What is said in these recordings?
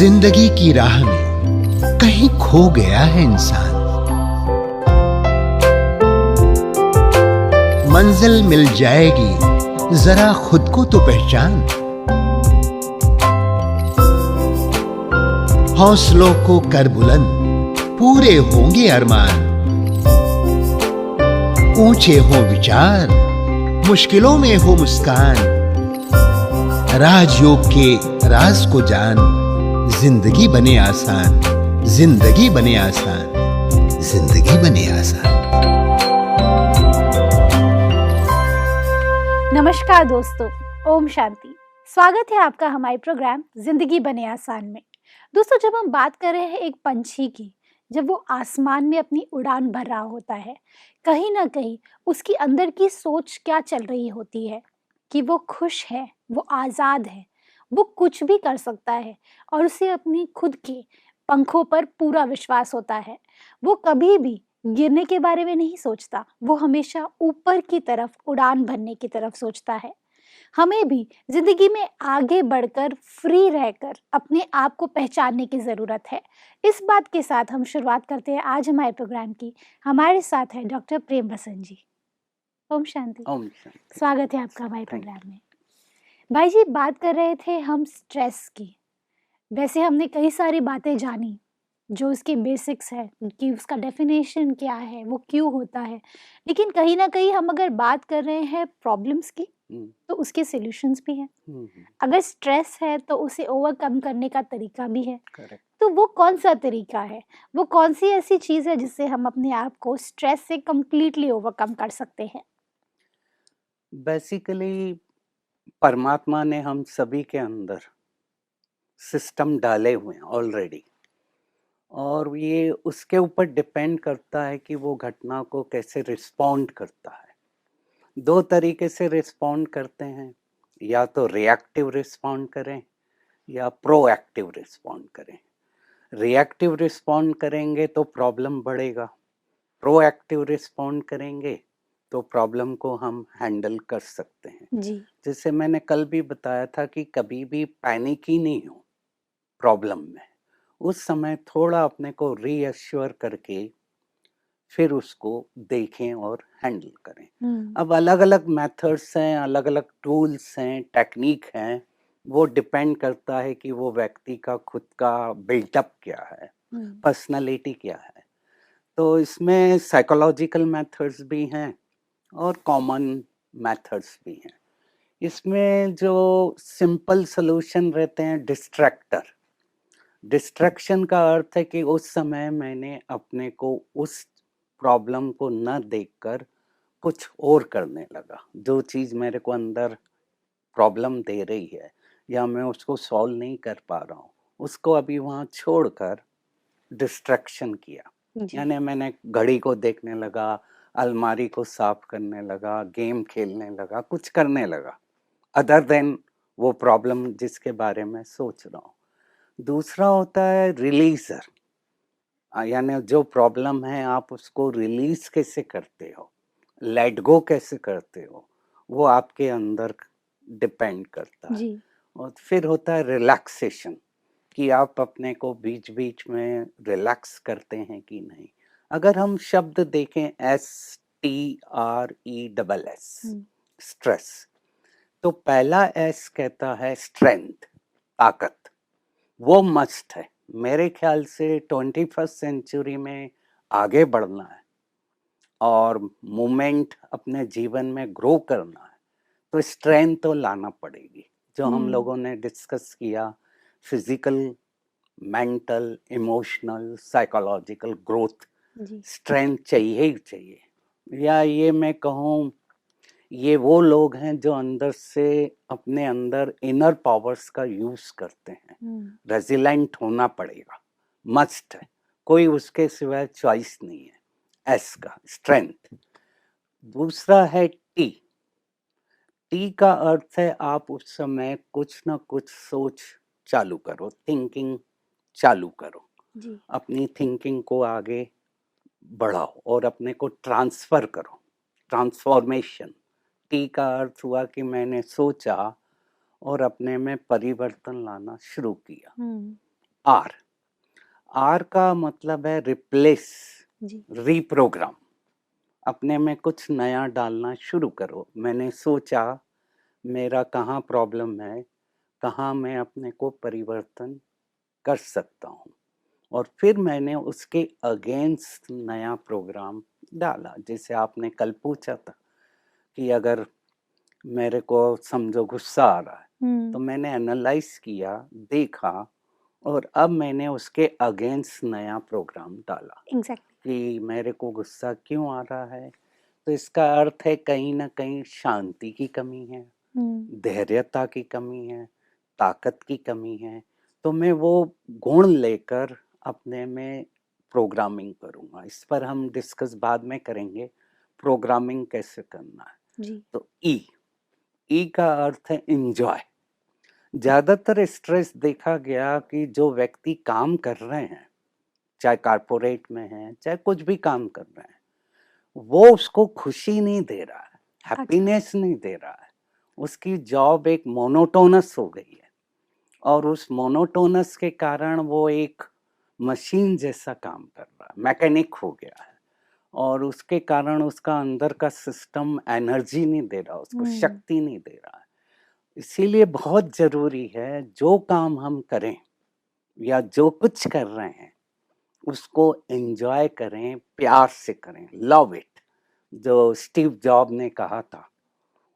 जिंदगी की राह में कहीं खो गया है इंसान। मंजिल मिल जाएगी, जरा खुद को तो पहचान। हौसलों को कर बुलंद, पूरे होंगे अरमान। ऊंचे हो विचार, मुश्किलों में हो मुस्कान। राजयोग के राज को जान, जिंदगी बने आसान, जिंदगी बने आसान, जिंदगी बने आसान। नमस्कार दोस्तों, ओम शांति। स्वागत है आपका हमारे प्रोग्राम जिंदगी बने आसान में। दोस्तों, जब हम बात कर रहे हैं एक पंछी की, जब वो आसमान में अपनी उड़ान भर रहा होता है, कहीं ना कहीं उसकी अंदर की सोच क्या चल रही होती है कि वो खुश है, वो आज़ाद है, वो कुछ भी कर सकता है और उसे अपनी खुद के पंखों पर पूरा विश्वास होता है। वो कभी भी गिरने के बारे में नहीं सोचता, वो हमेशा ऊपर की तरफ उड़ान भरने की तरफ सोचता है। हमें भी जिंदगी में आगे बढ़कर फ्री रहकर अपने आप को पहचानने की ज़रूरत है। इस बात के साथ हम शुरुआत करते हैं आज हमारे प्रोग्राम की। हमारे साथ है डॉक्टर प्रेम बसंत जी। ओम शांति। ओम शांति। स्वागत है आपका हमारे प्रोग्राम में। भाई जी, बात कर रहे थे हम स्ट्रेस की। वैसे हमने कई सारी बातें जानी जो उसके बेसिक्स है कि उसका डेफिनेशन क्या है, वो क्यों होता है, लेकिन कहीं ना कहीं हम अगर बात कर रहे हैं प्रॉब्लम्स की तो उसके सॉल्यूशंस भी हैं। अगर स्ट्रेस है तो उसे ओवरकम करने का तरीका भी है। करेक्ट। तो वो कौन सा तरीका है, वो कौन सी ऐसी चीज़ है जिससे हम अपने आप को स्ट्रेस से कम्प्लीटली ओवरकम कर सकते हैं? बेसिकली परमात्मा ने हम सभी के अंदर सिस्टम डाले हुए हैं ऑलरेडी, और ये उसके ऊपर डिपेंड करता है कि वो घटना को कैसे रिस्पॉन्ड करता है। दो तरीके से रिस्पॉन्ड करते हैं, या तो रिएक्टिव रिस्पॉन्ड करें या प्रोएक्टिव रिस्पॉन्ड करें। रिएक्टिव रिस्पॉन्ड करेंगे तो प्रॉब्लम बढ़ेगा, प्रोएक्टिव रिस्पॉन्ड करेंगे तो प्रॉब्लम को हम हैंडल कर सकते हैं। जी। जैसे मैंने कल भी बताया था कि कभी भी पैनिक ही नहीं हो प्रॉब्लम में। उस समय थोड़ा अपने को रीअश्योर करके फिर उसको देखें और हैंडल करें। अब अलग अलग मेथड्स हैं, अलग अलग टूल्स हैं, टेक्निक हैं। वो डिपेंड करता है कि वो व्यक्ति का खुद का बिल्टअप क्या है, पर्सनालिटी क्या है। तो इसमें साइकोलॉजिकल मेथड्स भी हैं और कॉमन मेथड्स भी हैं। इसमें जो सिंपल सॉल्यूशन रहते हैं, डिस्ट्रैक्शन का अर्थ है कि उस समय मैंने अपने को उस प्रॉब्लम को न देखकर कुछ और करने लगा। जो चीज़ मेरे को अंदर प्रॉब्लम दे रही है या मैं उसको सॉल्व नहीं कर पा रहा हूँ, उसको अभी वहाँ छोड़कर डिस्ट्रैक्शन किया। यानी मैंने घड़ी को देखने लगा, अलमारी को साफ करने लगा, गेम खेलने लगा, कुछ करने लगा अदर देन वो प्रॉब्लम जिसके बारे में सोच रहा हूँ। दूसरा होता है रिलीजर, यानी जो प्रॉब्लम है आप उसको रिलीज कैसे करते हो, लेट गो कैसे करते हो, वो आपके अंदर डिपेंड करता है। और फिर होता है रिलैक्सेशन, कि आप अपने को बीच बीच में रिलैक्स करते हैं कि नहीं। अगर हम शब्द देखें STRESS, स्ट्रेस, तो पहला S कहता है स्ट्रेंथ, ताकत। वो मस्ट है। मेरे ख्याल से 21st सेंचुरी में आगे बढ़ना है और मूवमेंट अपने जीवन में ग्रो करना है तो स्ट्रेंथ तो लाना पड़ेगी। जो हम लोगों ने डिस्कस किया, physical, mental, emotional, psychological growth, strength चाहिए ही चाहिए। या ये मैं कहूँ, ये वो लोग हैं जो अंदर से अपने अंदर इनर पावर्स का यूज करते हैं। रेजिलेंट होना पड़ेगा, मस्ट है, कोई उसके सिवाय चॉइस नहीं है। एस का स्ट्रेंथ। दूसरा है टी का अर्थ है आप उस समय कुछ ना कुछ सोच चालू करो, थिंकिंग चालू करो, अपनी थिंकिंग को आगे बढ़ाओ और अपने को ट्रांसफर करो, ट्रांसफॉर्मेशन। टी का अर्थ हुआ कि मैंने सोचा और अपने में परिवर्तन लाना शुरू किया। आर। आर का मतलब है रिप्लेस, जी। रीप्रोग्राम। अपने में कुछ नया डालना शुरू करो। मैंने सोचा मेरा कहाँ प्रॉब्लम है, कहाँ मैं अपने को परिवर्तन कर सकता हूँ, और फिर मैंने उसके अगेंस्ट नया प्रोग्राम डाला। जैसे आपने कल पूछा था कि अगर मेरे को समझो गुस्सा आ रहा है, तो हुँ। मैंने एनालाइज किया, देखा, और अब मैंने उसके अगेंस्ट नया प्रोग्राम डाला एग्ज़ैक्टली। कि मेरे को गुस्सा क्यों आ रहा है। तो इसका अर्थ है कहीं न कहीं शांति की कमी है, हुँ। धैर्यता की कमी है, ताकत की कमी है। तो मैं वो गुण लेकर अपने में प्रोग्रामिंग करूँगा। इस पर हम डिस्कस बाद में करेंगे, प्रोग्रामिंग कैसे करना है। जी। तो ई का अर्थ है एन्जॉय। ज़्यादातर स्ट्रेस देखा गया कि जो व्यक्ति काम कर रहे हैं, चाहे कॉर्पोरेट में हैं, चाहे कुछ भी काम कर रहे हैं, वो उसको खुशी नहीं दे रहा है, अच्छा। हैप्पीनेस नहीं दे रहा है। उसकी जॉब एक मोनोटोनस हो गई है, और उस मोनोटोनस के कारण वो एक मशीन जैसा काम कर रहा है, मैकेनिक हो गया है, और उसके कारण उसका अंदर का सिस्टम एनर्जी नहीं दे रहा, उसको हुँ। शक्ति नहीं दे रहा है। इसीलिए बहुत ज़रूरी है जो काम हम करें या जो कुछ कर रहे हैं, उसको एन्जॉय करें, प्यार से करें, लव इट। जो स्टीव जॉब ने कहा था,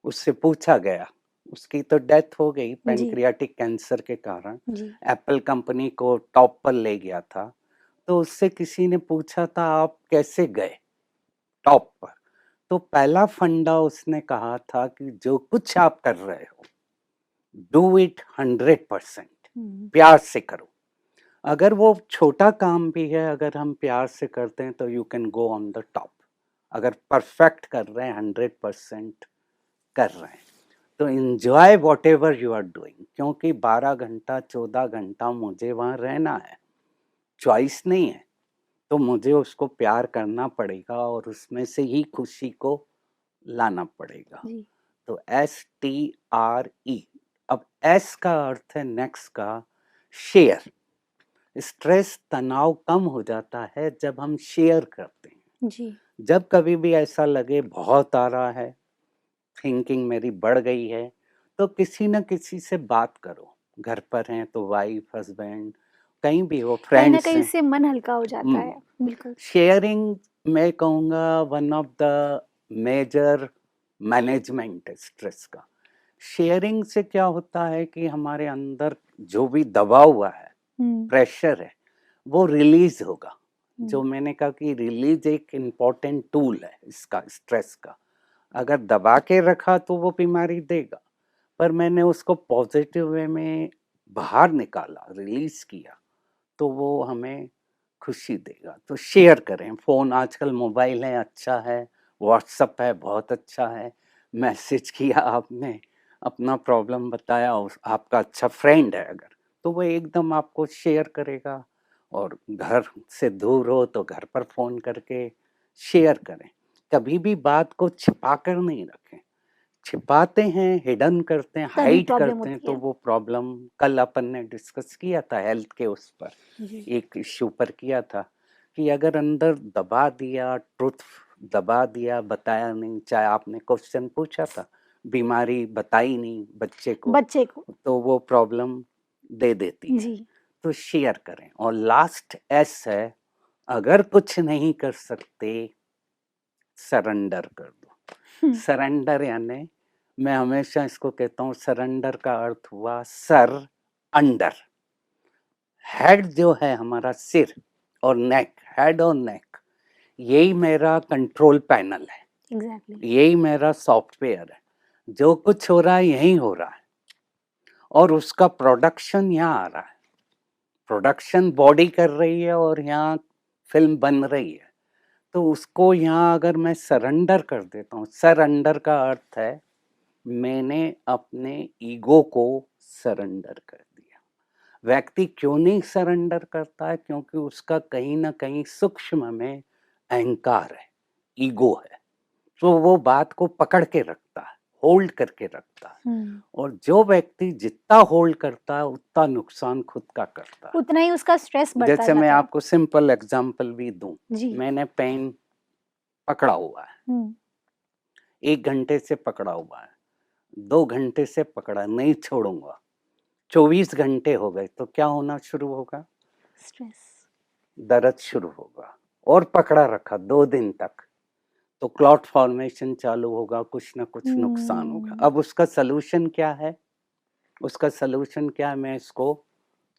उससे पूछा गया, उसकी तो डेथ हो गई जी। पैंक्रियाटिक कैंसर के कारण, जी। एप्पल कंपनी को टॉप पर ले गया था। तो उससे किसी ने पूछा था आप कैसे गए टॉप पर? तो पहला फंडा उसने कहा था कि जो कुछ आप कर रहे हो, डू इट 100%, हुँ। प्यार से करो। अगर वो छोटा काम भी है, अगर हम प्यार से करते हैं तो you can go on the top. अगर परफेक्ट कर रहे हैं, 100% कर रहे हैं, तो enjoy whatever you are doing, क्योंकि 12 घंटा 14 घंटा मुझे वहाँ रहना है, चॉइस नहीं है। तो मुझे उसको प्यार करना पड़ेगा और उसमें से ही खुशी को लाना पड़ेगा। जी। तो STRE। अब S का अर्थ है नेक्स्ट का शेयर। स्ट्रेस, तनाव कम हो जाता है जब हम शेयर करते हैं। जी। जब कभी भी ऐसा लगे बहुत आ रहा है, थिंकिंग मेरी बढ़ गई है, तो किसी न किसी से बात करो। घर पर हैं तो वाइफ, हस्बैंड, कहीं भी हो, कहीं न फ्रेंड्स कहीं हैं। इससे मन हल्का हो जाता हुँ, है। बिल्कुल। शेयरिंग मैं कहूँगा one of the major management है स्ट्रेस का। शेयरिंग से क्या होता है कि हमारे अंदर जो भी दबा हुआ है, हुँ। प्रेशर है, वो रिलीज़ होगा। जो हुँ। मैंने कहा कि रिलीज़ एक इम्पोर्टेंट टूल है इसका, स्ट्रेस का। अगर दबा के रखा तो वो बीमारी देगा, पर मैंने उसको पॉज़िटिव वे में बाहर निकाला, रिलीज़ किया, तो वो हमें खुशी देगा। तो शेयर करें, फ़ोन आजकल मोबाइल है, अच्छा है, व्हाट्सएप है, बहुत अच्छा है। मैसेज किया आपने, अपना प्रॉब्लम बताया, उस आपका अच्छा फ्रेंड है अगर, तो वो एकदम आपको शेयर करेगा। और घर से दूर हो तो घर पर फ़ोन करके शेयर करें। कभी भी बात को छिपा कर नहीं रखें। छिपाते हैं, हिडन करते हैं, तभी हाइड प्रॉब्लम करते हैं, होती तो है। वो प्रॉब्लम कल अपन ने डिस्कस किया था हेल्थ के उस पर, जी। एक इश्यू पर किया था कि अगर अंदर दबा दिया, ट्रुथ दबा दिया, बताया नहीं, चाहे आपने क्वेश्चन पूछा था, बीमारी बताई नहीं बच्चे को, बच्चे को। तो वो प्रॉब्लम दे देती है। जी। तो शेयर करें। और लास्ट एस है, अगर कुछ नहीं कर सकते, सरेंडर कर दो। हुँ। सरेंडर यानी, मैं हमेशा इसको कहता हूँ, सरेंडर का अर्थ हुआ सर अंडर। हेड जो है हमारा सिर, और नेक, हेड और नेक, यही मेरा कंट्रोल पैनल है, एग्ज़ैक्टली। यही मेरा सॉफ्टवेयर है। जो कुछ हो रहा है यहीं हो रहा है, और उसका प्रोडक्शन यहाँ आ रहा है। प्रोडक्शन बॉडी कर रही है और यहाँ फिल्म बन रही है। तो उसको यहाँ अगर मैं सरेंडर कर देता हूँ, सरेंडर का अर्थ है मैंने अपने ईगो को सरेंडर कर दिया। व्यक्ति क्यों नहीं सरेंडर करता है? क्योंकि उसका कहीं न कहीं सूक्ष्म में अहंकार है, ईगो है। तो वो बात को पकड़ के रखता है, होल्ड करके रखता है, और जो व्यक्ति जितना होल्ड करता है उतना नुकसान खुद का करता है। उतना ही उसका स्ट्रेस बढ़ता जैसे मैं जाता है। आपको सिंपल एग्जांपल भी दूं, जी। मैंने पेन पकड़ा हुआ है, हम्म, 1 घंटे से पकड़ा हुआ है, 2 घंटे से पकड़ा, नहीं छोड़ूंगा, 24 घंटे हो गए, तो क्या होना शुरू होगा? स्ट्रेस। दर्द शुरू होगा। और पकड़ा रखा 2 दिन तक, तो क्लॉट फॉर्मेशन चालू होगा, कुछ ना कुछ नुकसान होगा। अब उसका सलूशन क्या है? उसका सलूशन क्या है? मैं इसको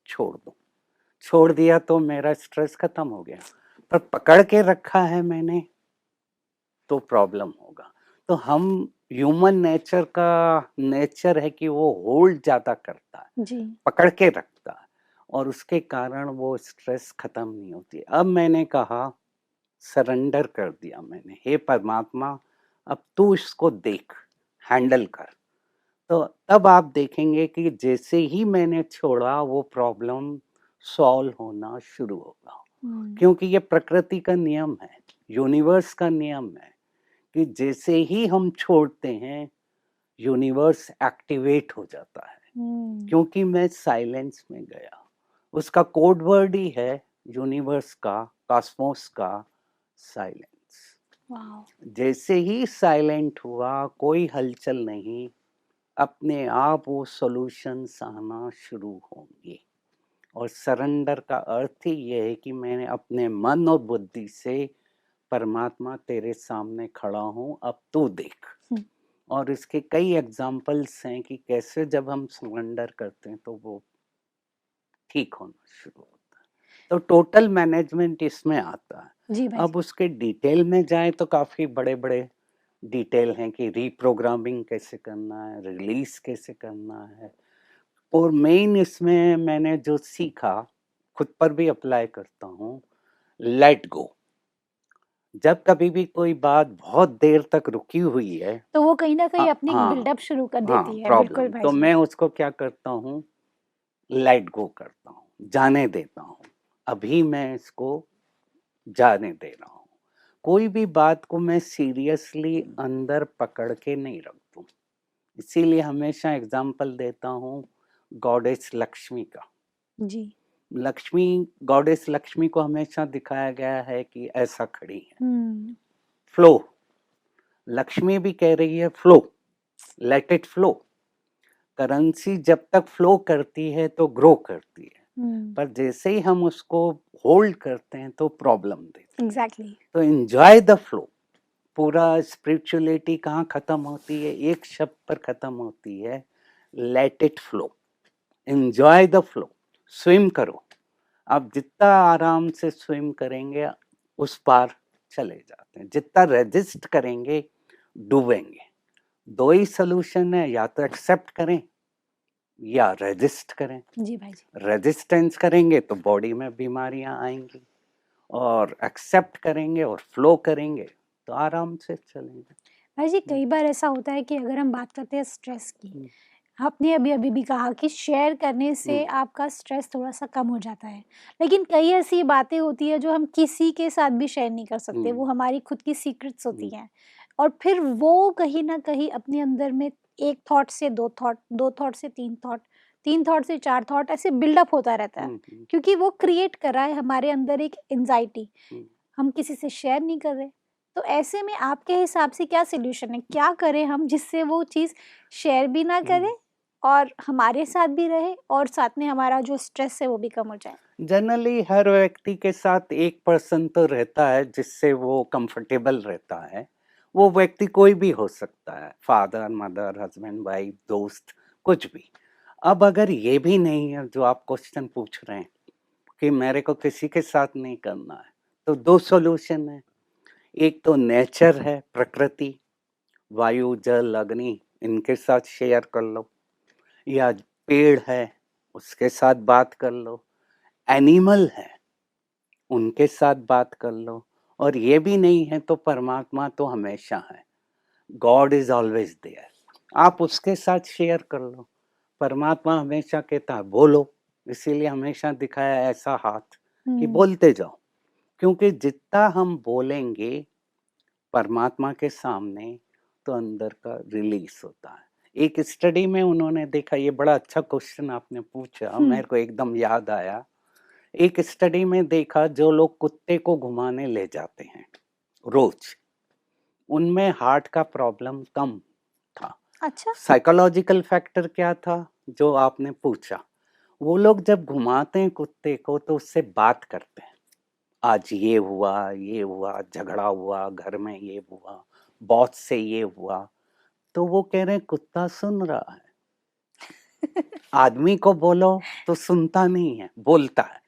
छोड़ दूं। छोड़ दिया तो मेरा स्ट्रेस खत्म हो गया, पर पकड़ के रखा है मैंने तो प्रॉब्लम होगा। तो हम ह्यूमन नेचर का नेचर है कि वो होल्ड ज्यादा करता है, जी। पकड़ के रखता है, और उसके कारण वो स्ट्रेस खत्म नहीं होती। अब मैंने कहा, सरेंडर कर दिया मैंने, हे परमात्मा अब तू इसको देख, हैंडल कर। तो तब आप देखेंगे कि जैसे ही मैंने छोड़ा वो प्रॉब्लम सॉल्व होना शुरू होगा, क्योंकि ये प्रकृति का नियम है, यूनिवर्स का नियम है कि जैसे ही हम छोड़ते हैं यूनिवर्स एक्टिवेट हो जाता है, क्योंकि मैं साइलेंस में गया। उसका कोड वर्ड ही है यूनिवर्स का, कॉस्मोस का, साइलेंस। जैसे ही साइलेंट हुआ, कोई हलचल नहीं, अपने आप वो सॉल्यूशंस आना शुरू होंगे। और सरेंडर का अर्थ ही ये है कि मैंने अपने मन और बुद्धि से, परमात्मा तेरे सामने खड़ा हूँ, अब तू देख। और इसके कई एग्जाम्पल्स हैं कि कैसे जब हम सरेंडर करते हैं तो वो ठीक होना शुरू होता है। तो टोटल मैनेजमेंट इसमें आता है। जी भाई अब उसके डिटेल में जाए तो काफी बड़े बड़े डिटेल हैं कि रीप्रोग्रामिंग कैसे करना है, रिलीज कैसे करना है। और मेन इसमें मैंने जो सीखा, खुद पर भी अप्लाई करता हूँ, लेट गो। जब कभी भी कोई बात बहुत देर तक रुकी हुई है, तो वो कहीं ना कहीं अपनी हाँ बिल्डअप शुरू कर हाँ देती है। बिल्कुल प्रॉब्लम, भाई तो जी। मैं उसको क्या करता हूँ, लेट गो करता हूँ, जाने देता हूँ। अभी मैं इसको जाने दे रहा हूँ। कोई भी बात को मैं सीरियसली अंदर पकड़ के नहीं रखता हूँ। इसीलिए हमेशा एग्जाम्पल देता हूँ गॉडेस लक्ष्मी का। जी। लक्ष्मी, गॉडेस लक्ष्मी को हमेशा दिखाया गया है कि ऐसा खड़ी है, फ्लो। लक्ष्मी भी कह रही है flow, let it flow. Currency जब तक फ्लो करती है तो ग्रो करती है, पर जैसे ही हम उसको होल्ड करते हैं तो प्रॉब्लम देती है। एग्जैक्टली। तो एंजॉय द फ्लो। पूरा स्पिरिचुअलिटी कहाँ खत्म होती है? एक शब्द पर खत्म होती है, let it flow. Enjoy the flow. Swim करो। आप जितना आराम से स्विम करेंगे उस पार चले जाते हैं, जितना रेजिस्ट करेंगे डूबेंगे। दो ही सोल्यूशन है, या तो एक्सेप्ट करें या रेजिस्ट करें। जी भाई जी। रेजिस्टेंस करेंगे तो बॉडी में बीमारियां आएंगी, और एक्सेप्ट करेंगे और फ्लो करेंगे तो आराम से चलेंगे। भाई जी, कई बार ऐसा होता है कि अगर हम बात करते हैं स्ट्रेस की, आपने अभी अभी भी कहा कि शेयर करने से आपका स्ट्रेस थोड़ा-सा कम हो जाता है। लेकिन कई ऐसी बातें होती हैं जो हम किसी के साथ भी शेयर नहीं कर सकते, वो हमारी खुद की सीक्रेट्स होती हैं। और फिर वो कहीं न कहीं अपने अंदर में 1 थॉट से 2 थॉट, 2 थॉट से 3 थॉट, 3 थॉट से 4 थॉट ऐसे बिल्डअप होता रहता है। क्योंकि वो क्रिएट कर रहा है हमारे अंदर एक एंग्ज़ायटी, हम किसी से शेयर नहीं कर रहे। तो ऐसे में आपके हिसाब से क्या सॉल्यूशन है? क्या करें हम जिससे वो चीज़ शेयर भी ना करें और हमारे साथ भी रहे और साथ में हमारा जो स्ट्रेस है वो भी कम हो जाए? जनरली हर व्यक्ति के साथ एक पर्सन तो रहता है जिससे वो कंफर्टेबल रहता है। वो व्यक्ति कोई भी हो सकता है, फादर, मदर, हस्बैंड, वाइफ, दोस्त, कुछ भी। अब अगर ये भी नहीं है जो आप क्वेश्चन पूछ रहे हैं कि मेरे को किसी के साथ नहीं करना है, तो 2 सॉल्यूशन है। एक तो नेचर है, प्रकृति, वायु, जल, अग्नि, इनके साथ शेयर कर लो, या पेड़ है उसके साथ बात कर लो, एनिमल है उनके साथ बात कर लो, और ये भी नहीं है तो परमात्मा तो हमेशा है, गॉड इज ऑलवेज देयर, आप उसके साथ शेयर कर लो। परमात्मा हमेशा कहता है बोलो, इसीलिए हमेशा दिखाया ऐसा हाथ कि बोलते जाओ, क्योंकि जितना हम बोलेंगे परमात्मा के सामने तो अंदर का रिलीज होता है। एक स्टडी में उन्होंने देखा, ये बड़ा अच्छा क्वेश्चन आपने पूछा, मेरे को एकदम याद आया। एक स्टडी में देखा, जो लोग कुत्ते को घुमाने ले जाते हैं रोज, उनमें हार्ट का प्रॉब्लम कम था। अच्छा। साइकोलॉजिकल फैक्टर क्या था जो आपने पूछा? वो लोग जब घुमाते हैं कुत्ते को तो उससे बात करते हैं, आज ये हुआ, झगड़ा हुआ, घर में ये हुआ, बॉस से ये हुआ। तो वो कह रहे हैं कुत्ता सुन रहा है। आदमी को बोलो तो सुनता नहीं है, बोलता है,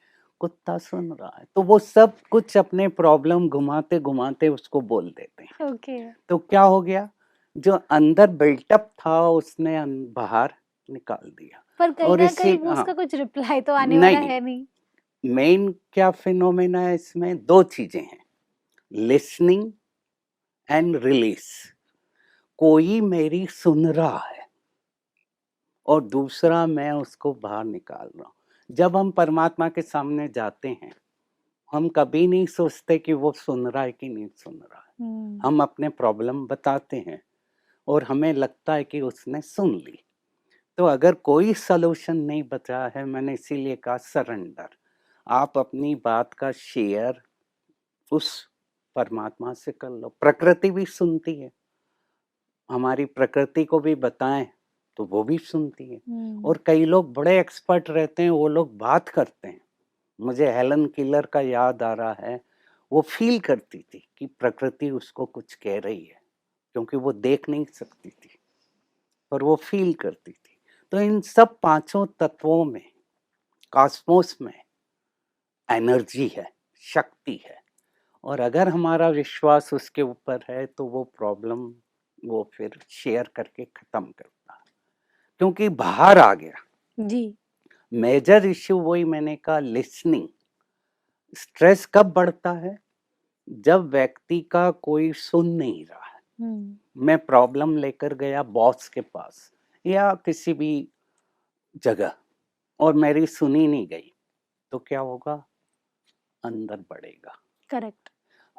कुत्ता सुन रहा है। तो वो सब कुछ अपने प्रॉब्लम घुमाते घुमाते उसको बोल देते हैं। ओके। तो क्या हो गया, जो अंदर बिल्टअप था उसने बाहर निकाल दिया। पर कहीं और ना इससे कहीं वो उसका कुछ रिप्लाई तो आने वाला है नहीं। मेन क्या फिनोमेना है इसमें? दो चीजें हैं, लिसनिंग एंड रिलीज। कोई मेरी सुन रहा है और दूसरा मैं उसको बाहर निकाल रहा हूँ। जब हम परमात्मा के सामने जाते हैं, हम कभी नहीं सोचते कि वो सुन रहा है कि नहीं सुन रहा है। हम अपने प्रॉब्लम बताते हैं और हमें लगता है कि उसने सुन ली। तो अगर कोई सलूशन नहीं बचा है, मैंने इसीलिए कहा सरेंडर। आप अपनी बात का शेयर उस परमात्मा से कर लो। प्रकृति भी सुनती है, हमारी प्रकृति को भी बताएं तो वो भी सुनती है। और कई लोग बड़े एक्सपर्ट रहते हैं, वो लोग बात करते हैं। मुझे हेलन किलर का याद आ रहा है, वो फील करती थी कि प्रकृति उसको कुछ कह रही है, क्योंकि वो देख नहीं सकती थी पर वो फील करती थी। तो इन सब पांचों तत्वों में, कॉस्मोस में एनर्जी है, शक्ति है। और अगर हमारा विश्वास उसके ऊपर है तो वो प्रॉब्लम वो फिर शेयर करके खत्म करता है, क्योंकि बाहर आ गया। जी। मेजर इश्यू वही मैंने कहा, लिसनिंग। स्ट्रेस कब बढ़ता है? जब व्यक्ति का कोई सुन नहीं रहा है। मैं प्रॉब्लम लेकर गया बॉस के पास या किसी भी जगह और मेरी सुनी नहीं गई, तो क्या होगा? अंदर बढ़ेगा। करेक्ट।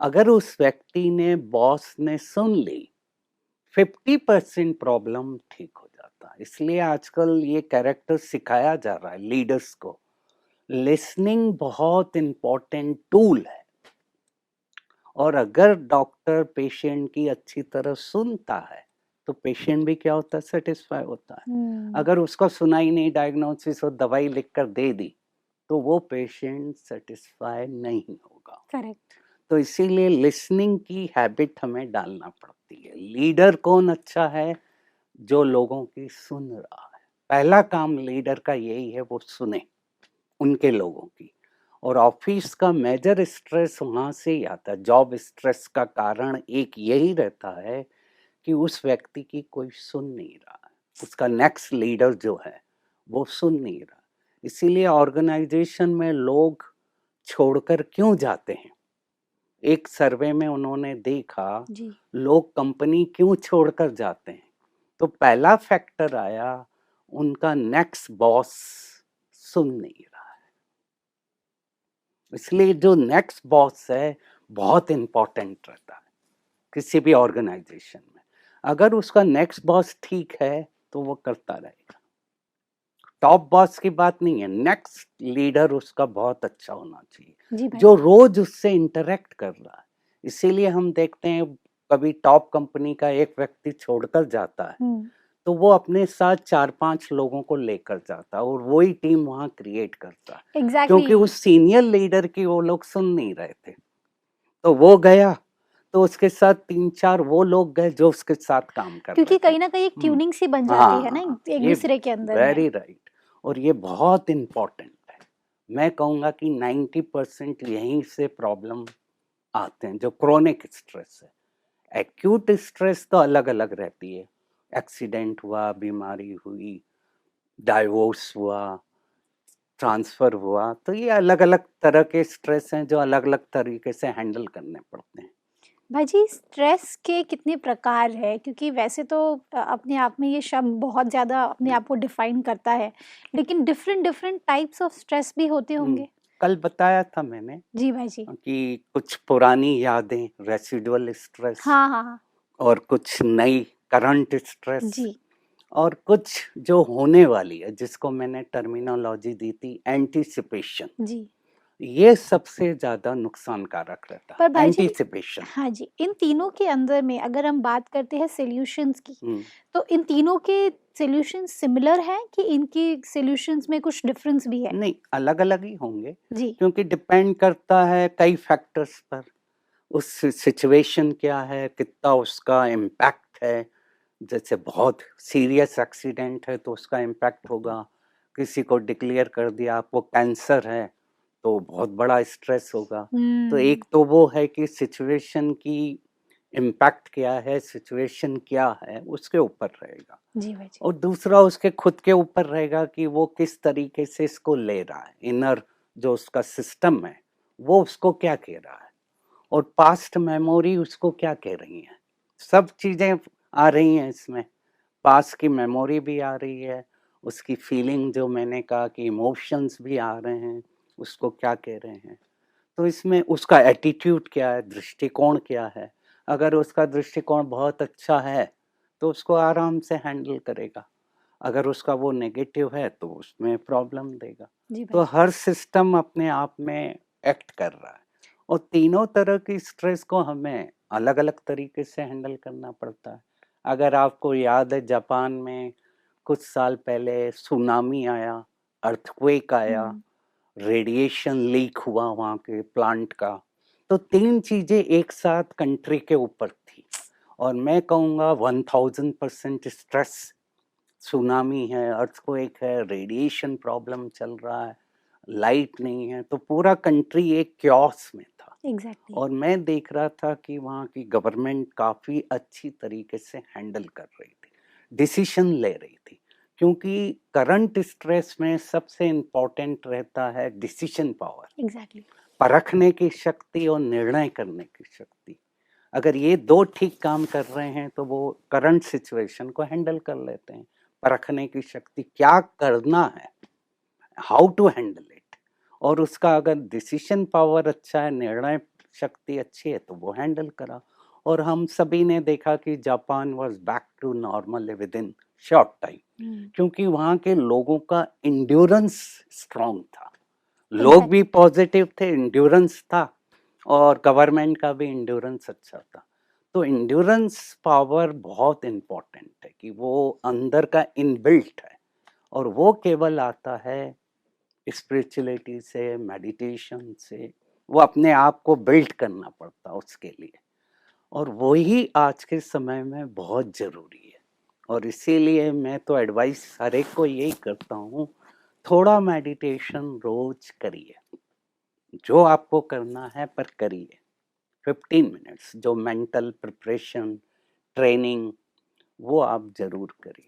अगर उस व्यक्ति ने, बॉस ने सुन ली, 50% प्रॉब्लम ठीक हो जाता है। इसलिए आजकल ये कैरेक्टर सिखाया जा रहा है लीडर्स को। लिसनिंग बहुत इंपॉर्टेंट टूल है, और अगर डॉक्टर पेशेंट की अच्छी तरह सुनता है तो पेशेंट भी क्या होता है? सेटिस्फाई होता है। अगर उसको सुनाई नहीं, डायग्नोसिस और दवाई लिखकर दे दी, तो वो पेशेंट सेटिस्फाई नहीं होगा। करेक्ट। तो इसीलिए लिसनिंग की हैबिट हमें डालना पड़ती है। लीडर कौन अच्छा है? जो लोगों की सुन रहा है। पहला काम लीडर का यही है, वो सुने उनके लोगों की। और ऑफिस का मेजर स्ट्रेस वहाँ से ही आता है। जॉब स्ट्रेस का कारण एक यही रहता है कि उस व्यक्ति की कोई सुन नहीं रहा है, उसका नेक्स्ट लीडर जो है वो सुन नहीं रहा। इसीलिए ऑर्गेनाइजेशन में लोग छोड़कर क्यों जाते हैं? एक सर्वे में उन्होंने देखा जी। लोग कंपनी क्यों छोड़कर जाते हैं, तो पहला फैक्टर आया, उनका नेक्स्ट बॉस सुन नहीं रहा है। इसलिए जो नेक्स्ट बॉस है बहुत इंपॉर्टेंट रहता है किसी भी ऑर्गेनाइजेशन में। अगर उसका नेक्स्ट बॉस ठीक है तो वो करता रहेगा। टॉप बॉस की बात नहीं है, नेक्स्ट लीडर उसका बहुत अच्छा होना चाहिए, जी भाई। जो रोज उससे इंटरेक्ट कर रहा है। इसीलिए हम देखते हैं कभी टॉप कंपनी का एक व्यक्ति छोड़कर जाता है तो वो अपने साथ 4-5 लोगों को लेकर जाता है और वही टीम वहां क्रिएट करता है। एग्जैक्टली। क्योंकि उस सीनियर लीडर की वो लोग सुन नहीं रहे थे, तो वो गया तो उसके साथ 3-4 वो लोग गए जो उसके साथ काम कर क्योंकि रहे थे। कहीं ना कहीं एक ट्यूनिंग सी बन जाती है ना एक ये दूसरे के अंदर वेरी में। राइट। और ये बहुत इम्पोर्टेंट है। मैं कहूँगा कि 90% यहीं से प्रॉब्लम आते हैं, जो क्रोनिक स्ट्रेस है। एक्यूट स्ट्रेस तो अलग अलग रहती है, एक्सीडेंट हुआ, बीमारी हुई, डाइवोर्स हुआ, ट्रांसफर हुआ, तो ये अलग अलग तरह के स्ट्रेस हैं जो अलग अलग तरीके से हैंडल करने पड़ते हैं। भाई जी, स्ट्रेस के कितने प्रकार है? क्योंकि वैसे तो अपने आप में ये शब्द बहुत ज़्यादा अपने आप को डिफाइन करता है, लेकिन different different types of stress भी होते होंगे। कल बताया था मैंने जी भाई जी। कि कुछ पुरानी यादें, रेसिडुअल स्ट्रेस, हाँ हाँ हाँ। और कुछ नई करंट स्ट्रेस जी और कुछ जो होने वाली है, जिसको मैंने टर्मिनोलॉजी दी थी एंटीसिपेशन। जी। ये सबसे ज्यादा नुकसानकारक रहता पर है, भाई जी, एंटीसिपेशन। हाँ जी, इन तीनों के अंदर में अगर हम बात करते हैं सॉल्यूशंस की, हम्म, तो इन तीनों के सॉल्यूशंस सिमिलर हैं कि इनकी सॉल्यूशंस में कुछ डिफरेंस भी है? नहीं, अलग अलग ही होंगे, जी, क्योंकि डिपेंड करता है कई फैक्टर्स पर। उस सिचुएशन क्या है, कितना उसका इम्पैक्ट है। जैसे बहुत सीरियस एक्सीडेंट है तो उसका इम्पैक्ट होगा। किसी को डिक्लेयर कर दिया आपको कैंसर है तो बहुत बड़ा स्ट्रेस होगा। तो एक तो वो है कि सिचुएशन की इम्पैक्ट क्या है, सिचुएशन क्या है, उसके ऊपर रहेगा। जी भाई जी। और दूसरा उसके खुद के ऊपर रहेगा कि वो किस तरीके से इसको ले रहा है, इनर जो उसका सिस्टम है वो उसको क्या कह रहा है, और पास्ट मेमोरी उसको क्या कह रही है। सब चीजें आ रही हैं इसमें। पास्ट की मेमोरी भी आ रही है, उसकी फीलिंग जो मैंने कहा कि इमोशंस भी आ रहे हैं, उसको क्या कह रहे हैं। तो इसमें उसका एटीट्यूड क्या है, दृष्टिकोण क्या है। अगर उसका दृष्टिकोण बहुत अच्छा है तो उसको आराम से हैंडल करेगा। अगर उसका वो नेगेटिव है तो उसमें प्रॉब्लम देगा। जी भाई तो जी। हर सिस्टम अपने आप में एक्ट कर रहा है, और तीनों तरह की स्ट्रेस को हमें अलग अलग तरीके से हैंडल करना पड़ता है। अगर आपको याद है, जापान में कुछ साल पहले सुनामी आया, अर्थक्वेक आया, हुँ, रेडिएशन लीक हुआ वहाँ के प्लांट का। तो तीन चीजें एक साथ कंट्री के ऊपर थी, और मैं कहूँगा 1000% स्ट्रेस। सुनामी है, अर्थक्वेक है, रेडिएशन प्रॉब्लम चल रहा है, लाइट नहीं है, तो पूरा कंट्री एक क्योस में था। एग्ज़ैक्टली। और मैं देख रहा था कि वहाँ की गवर्नमेंट काफ़ी अच्छी तरीके से हैंडल कर रही थी, डिसीजन ले रही थी। क्योंकि करंट स्ट्रेस में सबसे इम्पोर्टेंट रहता है डिसीजन पावर, एग्ज़ैक्टली। परखने की शक्ति और निर्णय करने की शक्ति। अगर ये दो ठीक काम कर रहे हैं तो वो करंट सिचुएशन को हैंडल कर लेते हैं। परखने की शक्ति, क्या करना है, हाउ टू हैंडल इट, और उसका अगर डिसीजन पावर अच्छा है, निर्णय शक्ति अच्छी है, तो वो हैंडल करा। और हम सभी ने देखा कि Japan was back to normal within short time, हुँ, क्योंकि वहाँ के लोगों का इंड्योरेंस स्ट्रांग था। लोग भी एग्ज़ैक्टली। पॉजिटिव थे, इंड्योरेंस था, और गवर्नमेंट का भी इंड्योरेंस अच्छा था। तो इंड्योरेंस पावर बहुत इम्पोर्टेंट है कि वो अंदर का इनबिल्ट है, और वो केवल आता है स्पिरिचुअलिटी से, मेडिटेशन से। वो अपने आप को बिल्ड करना पड़ता है उसके लिए, और वही आज के समय में बहुत ज़रूरी है। और इसीलिए मैं तो एडवाइस हर एक को यही करता हूँ, थोड़ा मेडिटेशन रोज करिए, जो आपको करना है पर करिए। 15 मिनट्स जो मेंटल प्रिपरेशन, ट्रेनिंग, वो आप ज़रूर करिए।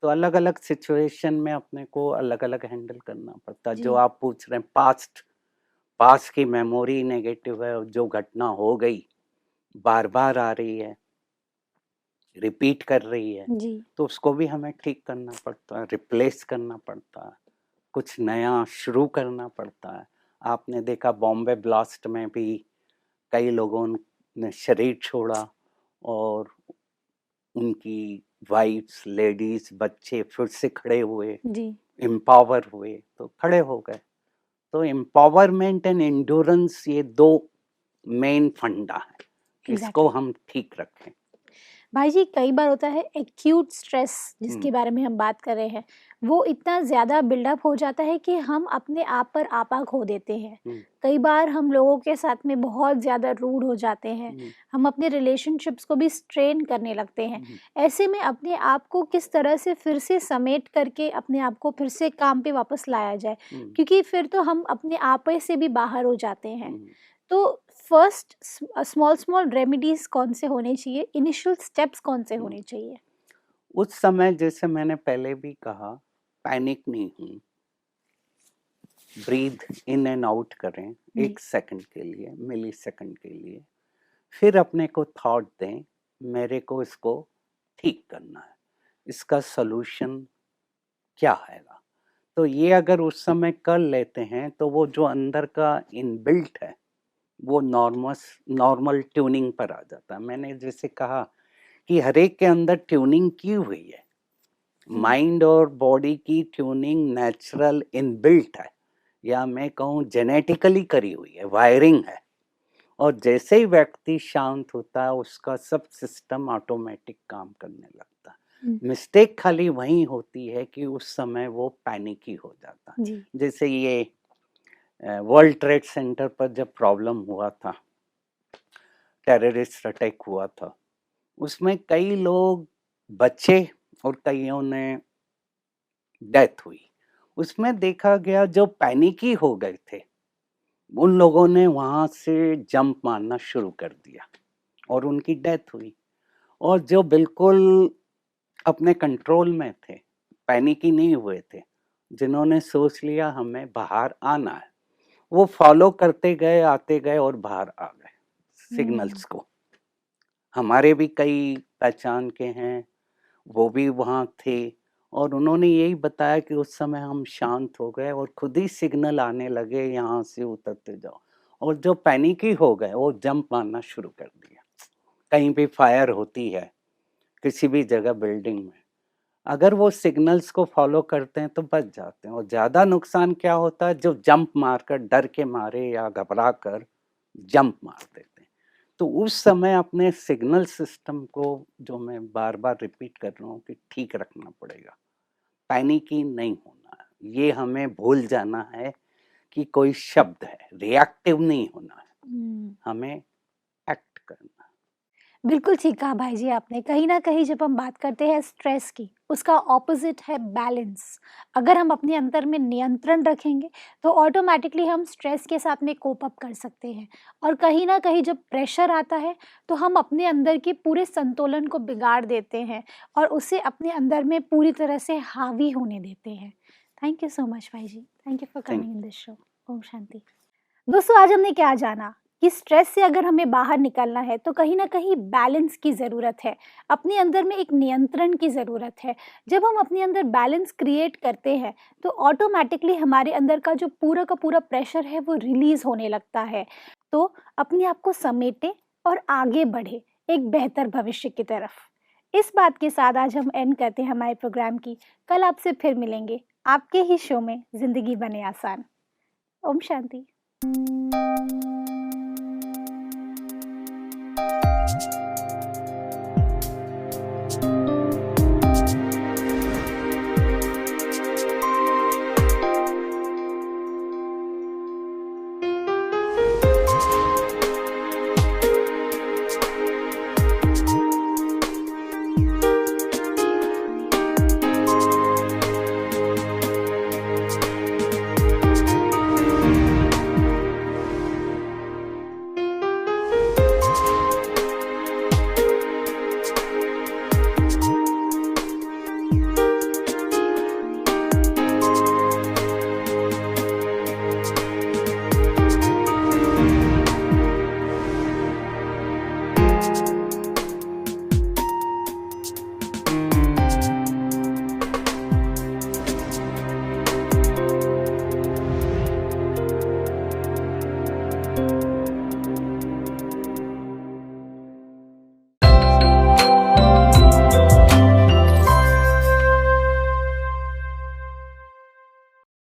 तो अलग अलग सिचुएशन में अपने को अलग अलग हैंडल करना पड़ता है। जो जी, आप पूछ रहे हैं, पास्ट पास्ट की मेमोरी नेगेटिव है, जो घटना हो गई बार बार आ रही है, रिपीट कर रही है, जी। तो उसको भी हमें ठीक करना पड़ता है, रिप्लेस करना पड़ता है, कुछ नया शुरू करना पड़ता है। आपने देखा बॉम्बे ब्लास्ट में भी कई लोगों ने शरीर छोड़ा, और उनकी वाइफ्स, लेडीज, बच्चे फिर से खड़े हुए, जी, एम्पावर हुए, तो खड़े हो गए। तो एम्पावरमेंट एंड एंड्योरेंस, ये दो मेन फंडा है, इसको एग्ज़ैक्टली। हम ठीक रखें। भाई जी, कई बार होता है एक्यूट स्ट्रेस हम्म, जिसके बारे में हम बात कर रहे हैं, वो इतना ज़्यादा बिल्डअप हो जाता है कि हम अपने आप पर आपा खो देते हैं। हम्म, कई बार हम लोगों के साथ में बहुत ज़्यादा रूड हो जाते हैं, हम्म, हम अपने रिलेशनशिप्स को भी स्ट्रेन करने लगते हैं। हम्म, ऐसे में अपने आप को किस तरह से फिर से समेट करके अपने आप को फिर से काम पे वापस लाया जाए? हम्म, क्योंकि फिर तो हम अपने आप से भी बाहर हो जाते हैं। हम्म। तो फर्स्ट स्मॉल स्मॉल रेमेडीज़ कौन से होने चाहिए? इनिशियल स्टेप्स कौन से हम्म। होने चाहिए? उस समय जैसे मैंने पहले भी कहा, पैनिक नहीं हुई, ब्रीथ इन एंड आउट करें जी, 1 सेकंड के लिए, मिली सेकंड के लिए। फिर अपने को थॉट दें, मेरे को इसको ठीक करना है, इसका सलूशन क्या आएगा। तो ये अगर उस समय कर लेते हैं तो वो जो अंदर का इनबिल्ट है वो नॉर्मल ट्यूनिंग पर आ जाता है। मैंने जैसे कहा कि हर एक के अंदर ट्यूनिंग की हुई है। माइंड और बॉडी की ट्यूनिंग नेचुरल इनबिल्ट है, या मैं कहूँ जेनेटिकली करी हुई है, वायरिंग है। और जैसे ही व्यक्ति शांत होता है उसका सब सिस्टम ऑटोमेटिक काम करने लगता है। मिस्टेक खाली वही होती है कि उस समय वो पैनिकी हो जाता है। जी। जैसे ये वर्ल्ड ट्रेड सेंटर पर जब प्रॉब्लम हुआ था, टेररिस्ट अटैक हुआ था, उसमें कई लोग बचे और कईयों ने डेथ हुई। उसमें देखा गया जो पैनिकी हो गए थे उन लोगों ने वहां से जंप मारना शुरू कर दिया और उनकी डेथ हुई। और जो बिल्कुल अपने कंट्रोल में थे, पैनिकी नहीं हुए थे, जिन्होंने सोच लिया हमें बाहर आना है, वो फॉलो करते गए, आते गए और बाहर आ गए सिग्नल्स को। हमारे भी कई पहचान के हैं, वो भी वहाँ थे और उन्होंने यही बताया कि उस समय हम शांत हो गए और खुद ही सिग्नल आने लगे यहाँ से उतरते जाओ। और जो पैनिकी हो गए वो जंप मारना शुरू कर दिया। कहीं भी फायर होती है किसी भी जगह बिल्डिंग में, अगर वो सिग्नल्स को फॉलो करते हैं तो बच जाते हैं। और ज़्यादा नुकसान क्या होता है, जो जंप मारकर डर के मारे या घबरा कर जंप मार देते हैं। तो उस समय अपने सिग्नल सिस्टम को, जो मैं बार बार रिपीट कर रहा हूँ, कि ठीक रखना पड़ेगा, पैनिकी नहीं होना है। ये हमें भूल जाना है कि कोई शब्द है, रिएक्टिव नहीं होना है, हमें एक्ट करना। बिल्कुल ठीक कहा भाई जी आपने। कहीं न कहीं जब हम बात करते हैं स्ट्रेस की, उसका ऑपोज़िट है बैलेंस। अगर हम अपने अंदर में नियंत्रण रखेंगे, तो ऑटोमैटिकली हम स्ट्रेस के साथ में कोप अप कर सकते हैं। और कहीं न कहीं जब प्रेशर आता है, तो हम अपने अंदर के पूरे संतुलन को बिगाड़ देते हैं और उसे अपने अंदर में पूरी तरह से हावी होने देते हैं। थैंक यू सो मच भाई जी। Thank you for Thank coming in this show. ओम शांति। दोस्तों आज हमने क्या जाना कि स्ट्रेस से अगर हमें बाहर निकलना है तो कहीं ना कहीं बैलेंस की ज़रूरत है, अपने अंदर में एक नियंत्रण की ज़रूरत है। जब हम अपने अंदर बैलेंस क्रिएट करते हैं तो ऑटोमेटिकली हमारे अंदर का जो पूरा का पूरा प्रेशर है वो रिलीज़ होने लगता है। तो अपने आप को समेटें और आगे बढ़े एक बेहतर भविष्य की तरफ। इस बात के साथ आज हम एंड करते हैं हमारे प्रोग्राम की। कल आपसे फिर मिलेंगे आपके ही शो में ज़िंदगी बने आसान। ओम शांति।